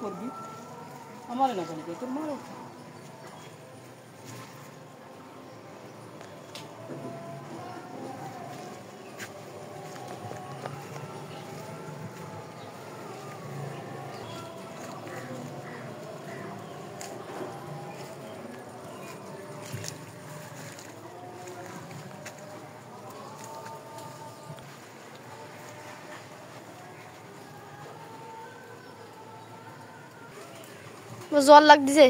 করবি আমার না খালি তোর মারো জল লাগ দিছে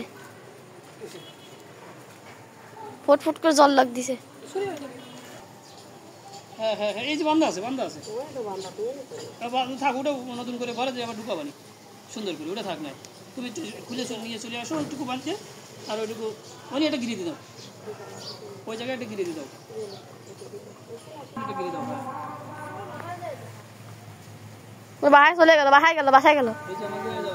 ফুট ফুট করে জল লাগ দিছে হ্যাঁ হ্যাঁ হ্যাঁ এই যে বান্ধা আছে থাক ওটা নতুন করে ভরে দিয়ে আবার ঢুকাবানি সুন্দর করে ওটা থাক না তুমি খুলে নিয়ে চলে আসো ওইটুকু বাঁধতে আর ওইটুকু ওই এটা গিরে দিয়ে দাও ওই জায়গায় এটা গিরে দিয়ে দাও গিরে দাও বাসায় চলে গেল বাসায় গেল এই যে আমাদের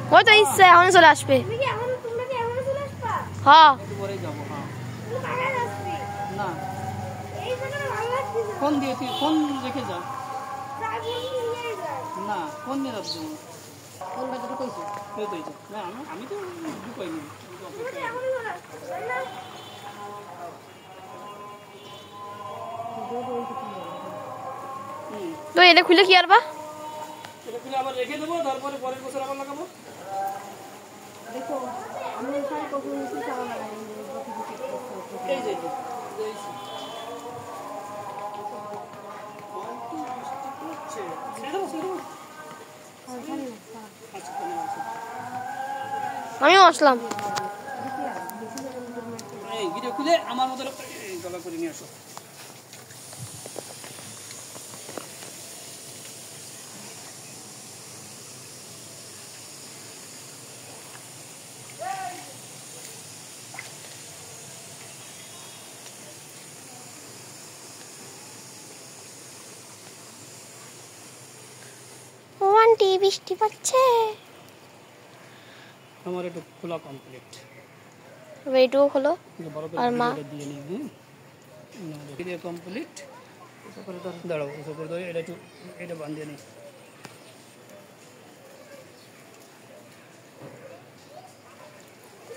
ওই তো ইচ্ছে এখন চলে আসবে হ্যাঁ না ফোন দিয়ে তুই ফোন রেখে যা না ফোন নিয়ে যাচ্ছি না আমি তো ঢুকাইনি তো এটা খুলে কি আর বা এটা খুলে আবার রেখে দেবো তারপরে পরের বছর আবার লাগাবো দেখো আমি শাড়ি কত নিচে চালা লাগাই এই যে আমিও আসলাম এই ভিডিও খুলে আমার মতো গলা করে নিয়ে আসো আন্টি বৃষ্টি পড়ছে আমার একটু খোলা কমপ্লিট এইটুকু হলো আর মা দিয়ে নিই দিয়ে কমপ্লিট দাঁড়াও ওসব করে ধরে এটা একটু এটা বাঁধিয়ে নিই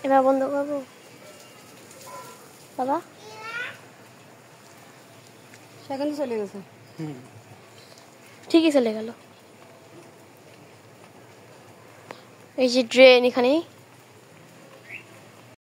এবার বন্ধ করবো বাবা সেখানে চলে গেছে ঠিকই চলে গেল এই যে ড্রেন এখানে